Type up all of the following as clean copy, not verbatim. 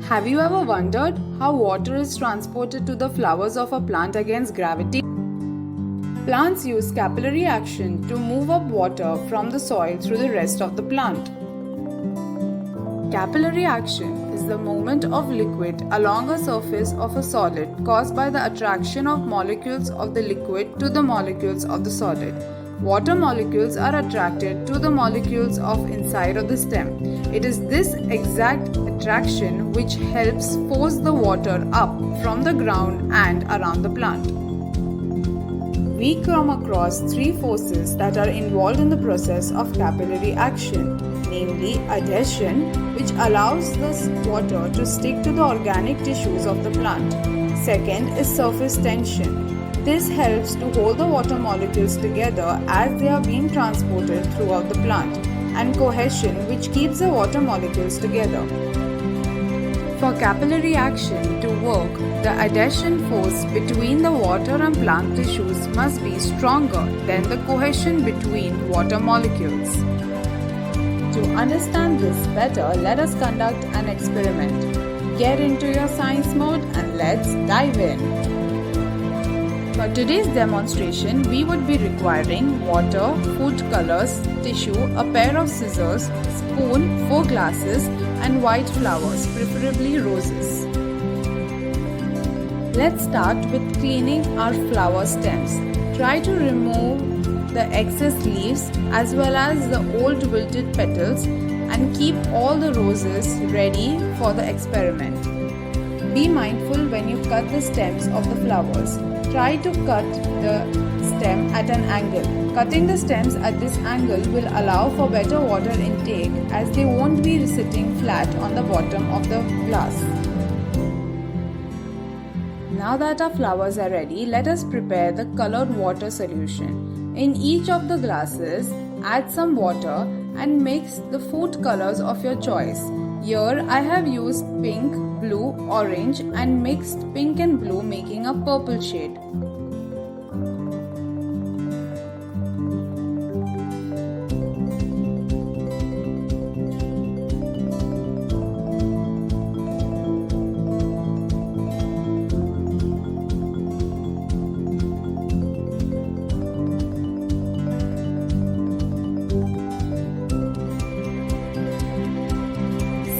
Have you ever wondered how water is transported to the flowers of a plant against gravity? Plants use capillary action to move up water from the soil through the rest of the plant. Capillary action is the movement of liquid along a surface of a solid caused by the attraction of molecules of the liquid to the molecules of the solid. Water molecules are attracted to the molecules of inside of the stem. It is this exact attraction which helps force the water up from the ground and around the plant. We come across three forces that are involved in the process of capillary action, namely adhesion, which allows the water to stick to the organic tissues of the plant. Second is surface tension. This helps to hold the water molecules together as they are being transported throughout the plant, and cohesion, which keeps the water molecules together. For capillary action to work, the adhesion force between the water and plant tissues must be stronger than the cohesion between water molecules. To understand this better, let us conduct an experiment. Get into your science mode and let's dive in. For today's demonstration, we would be requiring water, food colors, tissue, a pair of scissors, spoon, 4 glasses, and white flowers, preferably roses. Let's start with cleaning our flower stems. Try to remove the excess leaves as well as the old wilted petals and keep all the roses ready for the experiment. Be mindful when you cut the stems of the flowers. Try to cut the stem at an angle. Cutting the stems at this angle will allow for better water intake as they won't be sitting flat on the bottom of the glass. Now that our flowers are ready, let us prepare the colored water solution. In each of the glasses, add some water and mix the food colors of your choice. Here I have used pink, blue, orange and mixed pink and blue, making a purple shade.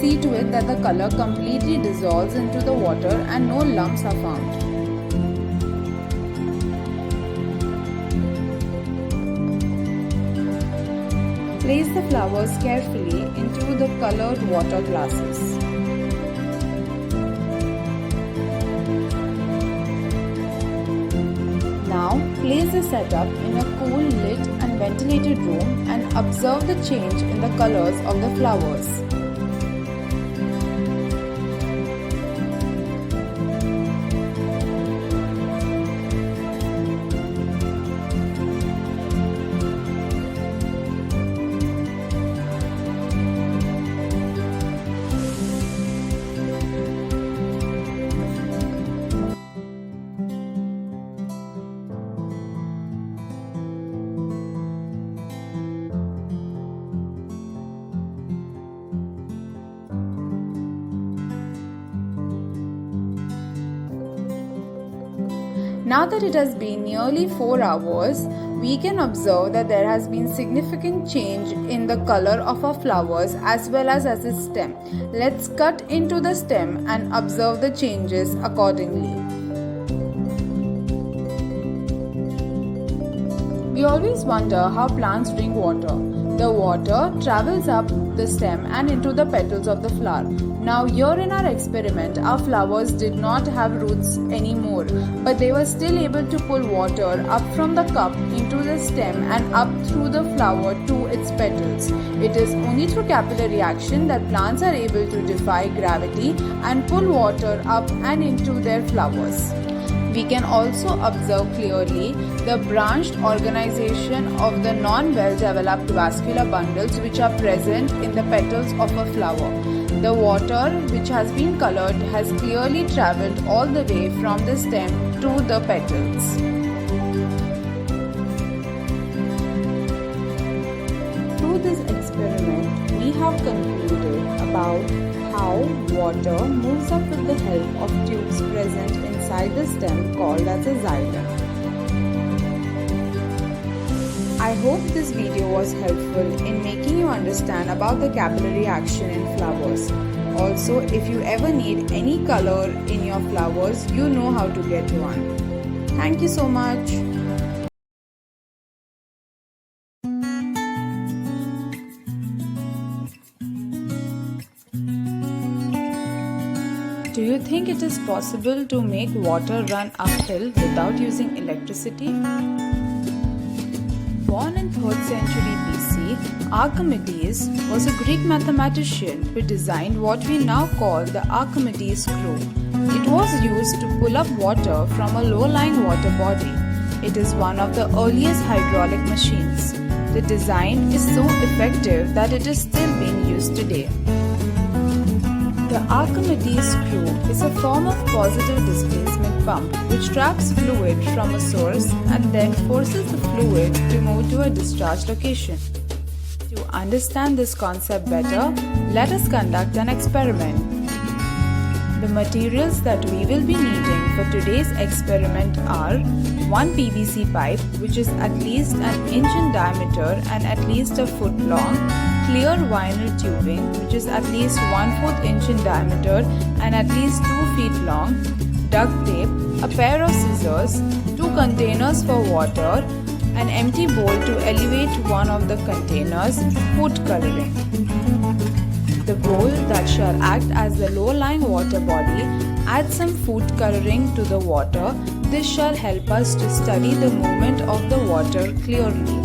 See to it that the color completely dissolves into the water and no lumps are found. Place the flowers carefully into the colored water glasses. Now, place the setup in a cool, lit and ventilated room and observe the change in the colors of the flowers. Now that it has been nearly 4 hours, we can observe that there has been significant change in the color of our flowers as well as its stem. Let's cut into the stem and observe the changes accordingly. We always wonder how plants drink water. The water travels up the stem and into the petals of the flower. Now here in our experiment, our flowers did not have roots anymore, but they were still able to pull water up from the cup into the stem and up through the flower to its petals. It is only through capillary action that plants are able to defy gravity and pull water up and into their flowers. We can also observe clearly the branched organization of the non-well-developed vascular bundles which are present in the petals of a flower. The water which has been colored has clearly traveled all the way from the stem to the petals. Through this experiment, we have concluded about how water moves up with the help of tubes present inside the stem called as a xylem. I hope this video was helpful in making you understand about the capillary action in flowers. Also, if you ever need any color in your flowers, you know how to get one. Thank you so much. Do you think it is possible to make water run uphill without using electricity? Born in 3rd century BC, Archimedes was a Greek mathematician who designed what we now call the Archimedes screw. It was used to pull up water from a low-lying water body. It is one of the earliest hydraulic machines. The design is so effective that it is still being used today. The Archimedes screw is a form of positive displacement pump which traps fluid from a source and then forces the fluid to move to a discharge location. To understand this concept better, let us conduct an experiment. The materials that we will be needing for today's experiment are one PVC pipe which is at least an inch in diameter and at least a foot long, clear vinyl tubing which is at least 1/4 inch in diameter and at least 2 feet long, duct tape, a pair of scissors, 2 containers for water, an empty bowl to elevate one of the containers, food coloring. The bowl that shall act as the low-lying water body adds some food coloring to the water. This shall help us to study the movement of the water clearly.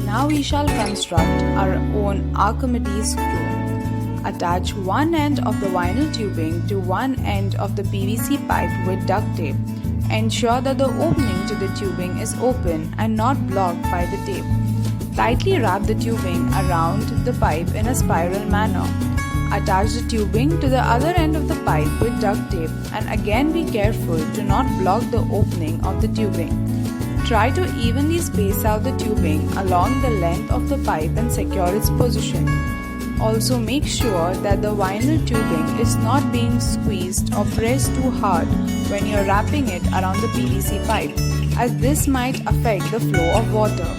Now we shall construct our own Archimedes screw. Attach one end of the vinyl tubing to one end of the PVC pipe with duct tape. Ensure that the opening to the tubing is open and not blocked by the tape. Tightly wrap the tubing around the pipe in a spiral manner. Attach the tubing to the other end of the pipe with duct tape and again be careful to not block the opening of the tubing. Try to evenly space out the tubing along the length of the pipe and secure its position. Also make sure that the vinyl tubing is not being squeezed or pressed too hard when you are wrapping it around the PVC pipe, as this might affect the flow of water.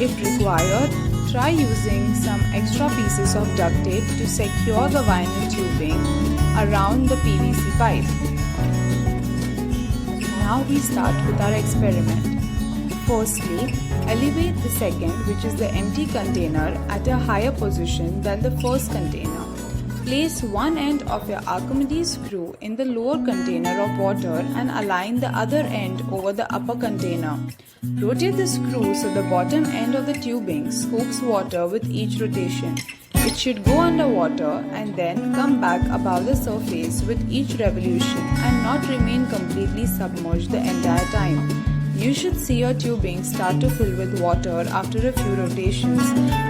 If required, try using some extra pieces of duct tape to secure the vinyl tubing around the PVC pipe. Now we start with our experiment. Firstly, elevate the second, which is the empty container, at a higher position than the first container. Place one end of your Archimedes screw in the lower container of water and align the other end over the upper container. Rotate the screw so the bottom end of the tubing scoops water with each rotation. It should go underwater and then come back above the surface with each revolution and not remain completely submerged the entire time. You should see your tubing start to fill with water after a few rotations,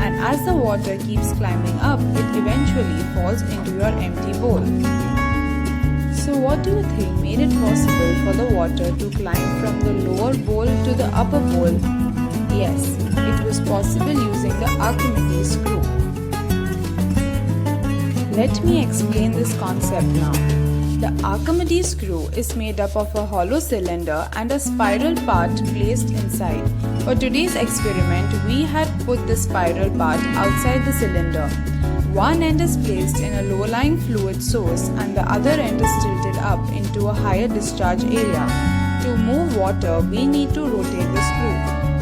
and as the water keeps climbing up, it eventually falls into your empty bowl. So what do you think made it possible for the water to climb from the lower bowl to the upper bowl? Yes, it was possible using the Archimedes screw. Let me explain this concept now. The Archimedes screw is made up of a hollow cylinder and a spiral part placed inside. For today's experiment, we had put the spiral part outside the cylinder. One end is placed in a low-lying fluid source and the other end is tilted up into a higher discharge area. To move water, we need to rotate the screw.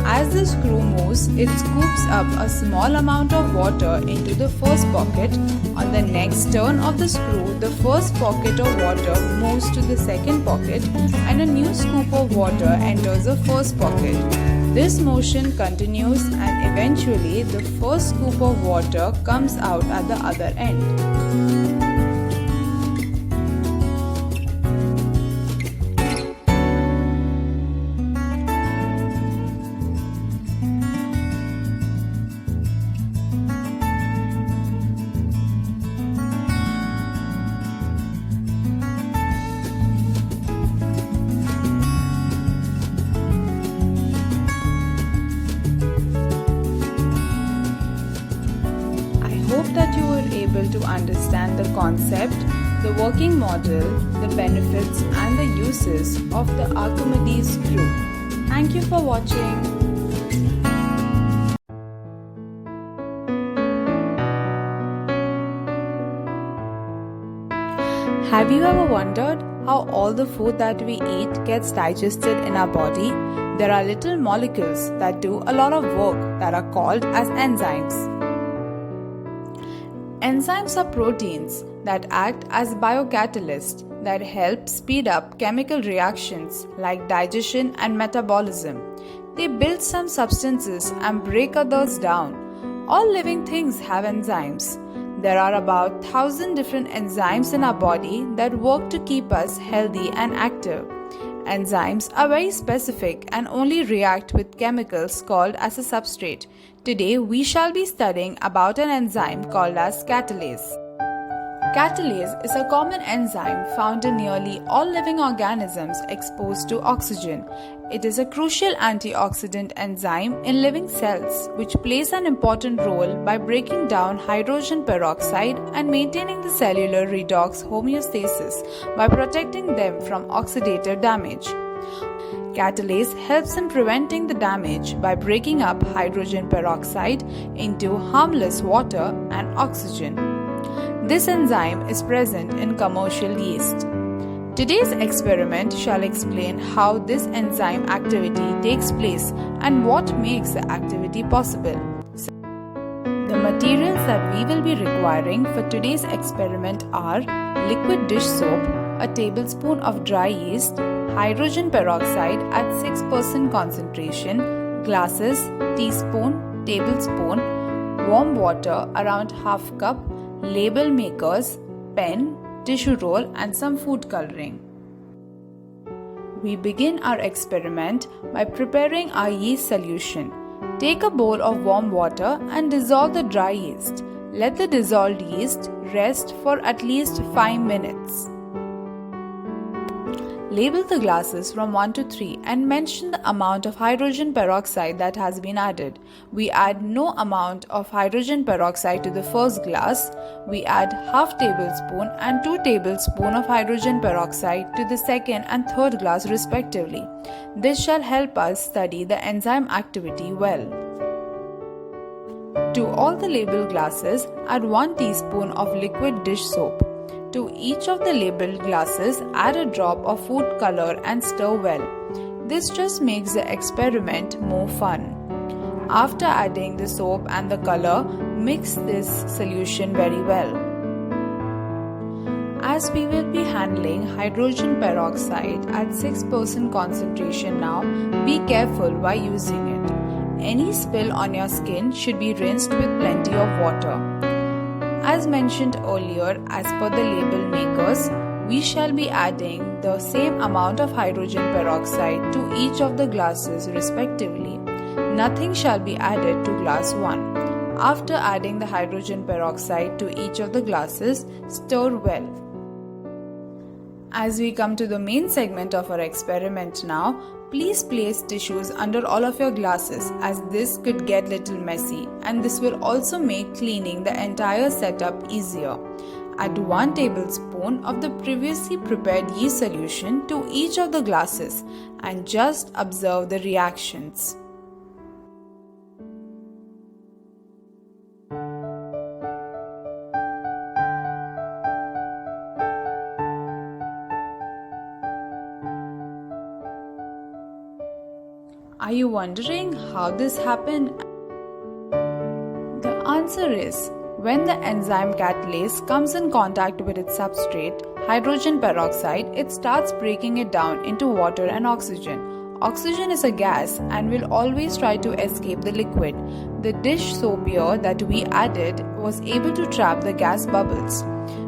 As the screw moves, it scoops up a small amount of water into the first pocket. On the next turn of the screw, the first pocket of water moves to the second pocket and a new scoop of water enters the first pocket. This motion continues and eventually the first scoop of water comes out at the other end. understand the concept, the working model, the benefits and the uses of the Archimedes group. Thank you for watching. Have you ever wondered how all the food that we eat gets digested in our body? There are little molecules that do a lot of work that are called as enzymes. Enzymes are proteins that act as biocatalysts that help speed up chemical reactions like digestion and metabolism. They build some substances and break others down. All living things have enzymes. There are about 1,000 different enzymes in our body that work to keep us healthy and active. Enzymes are very specific and only react with chemicals called as a substrate. Today we shall be studying about an enzyme called as catalase. Catalase is a common enzyme found in nearly all living organisms exposed to oxygen. It is a crucial antioxidant enzyme in living cells which plays an important role by breaking down hydrogen peroxide and maintaining the cellular redox homeostasis by protecting them from oxidative damage. Catalase helps in preventing the damage by breaking up hydrogen peroxide into harmless water and oxygen. This enzyme is present in commercial yeast. Today's experiment shall explain how this enzyme activity takes place and what makes the activity possible. The materials that we will be requiring for today's experiment are liquid dish soap, a tablespoon of dry yeast, hydrogen peroxide at 6% concentration, glasses, teaspoon, tablespoon, warm water around half cup, label makers, pen, tissue roll and some food coloring. We begin our experiment by preparing our yeast solution. Take a bowl of warm water and dissolve the dry yeast. Let the dissolved yeast rest for at least 5 minutes. Label the glasses from 1 to 3 and mention the amount of hydrogen peroxide that has been added. We add no amount of hydrogen peroxide to the first glass. We add half tablespoon and 2 tablespoons of hydrogen peroxide to the second and third glass respectively. This shall help us study the enzyme activity well. To all the labeled glasses, add 1 teaspoon of liquid dish soap. To each of the labeled glasses, add a drop of food color and stir well. This just makes the experiment more fun. After adding the soap and the color, mix this solution very well. As we will be handling hydrogen peroxide at 6% concentration now, be careful while using it. Any spill on your skin should be rinsed with plenty of water. As mentioned earlier, as per the label makers, we shall be adding the same amount of hydrogen peroxide to each of the glasses respectively. Nothing shall be added to glass 1. After adding the hydrogen peroxide to each of the glasses, stir well. As we come to the main segment of our experiment now, please place tissues under all of your glasses as this could get little messy and this will also make cleaning the entire setup easier. Add 1 tablespoon of the previously prepared yeast solution to each of the glasses and just observe the reactions. Are you wondering how this happened? The answer is, when the enzyme catalase comes in contact with its substrate, hydrogen peroxide, it starts breaking it down into water and oxygen. Oxygen is a gas and will always try to escape the liquid. The dish soap here that we added was able to trap the gas bubbles,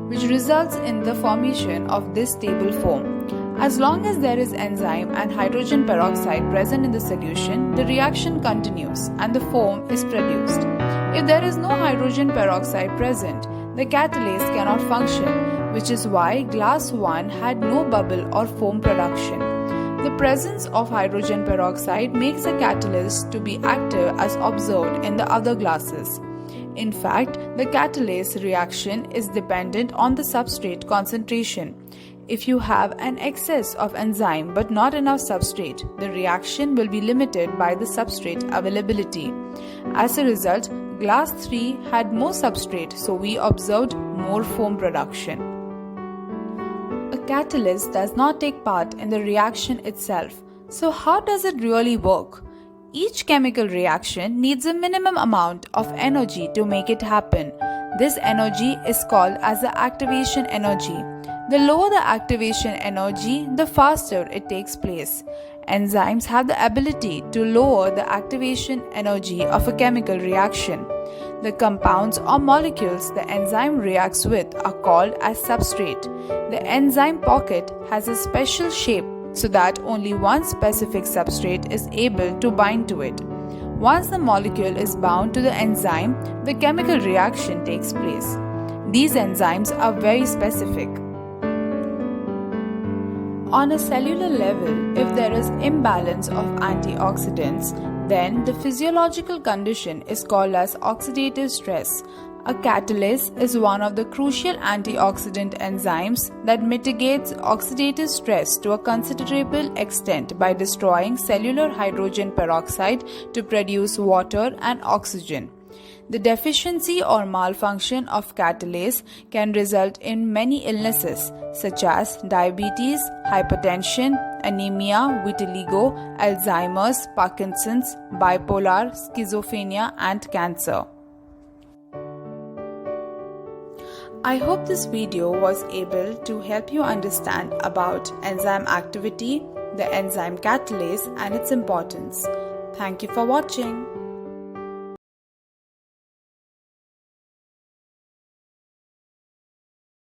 which results in the formation of this stable foam. As long as there is enzyme and hydrogen peroxide present in the solution, the reaction continues and the foam is produced. If there is no hydrogen peroxide present, the catalase cannot function, which is why glass 1 had no bubble or foam production. The presence of hydrogen peroxide makes the catalase to be active as observed in the other glasses. In fact, the catalase reaction is dependent on the substrate concentration. If you have an excess of enzyme but not enough substrate, the reaction will be limited by the substrate availability. As a result, glass 3 had more substrate, so we observed more foam production. A catalyst does not take part in the reaction itself. So how does it really work? Each chemical reaction needs a minimum amount of energy to make it happen. This energy is called as the activation energy. The lower the activation energy, the faster it takes place. Enzymes have the ability to lower the activation energy of a chemical reaction. The compounds or molecules the enzyme reacts with are called as substrate. The enzyme pocket has a special shape so that only one specific substrate is able to bind to it. Once the molecule is bound to the enzyme, the chemical reaction takes place. These enzymes are very specific. On a cellular level, if there is imbalance of antioxidants, then the physiological condition is called as oxidative stress. A catalase is one of the crucial antioxidant enzymes that mitigates oxidative stress to a considerable extent by destroying cellular hydrogen peroxide to produce water and oxygen. The deficiency or malfunction of catalase can result in many illnesses such as diabetes, hypertension, anemia, vitiligo, Alzheimer's, Parkinson's, bipolar, schizophrenia, and cancer. I hope this video was able to help you understand about enzyme activity, the enzyme catalase, and its importance. Thank you for watching.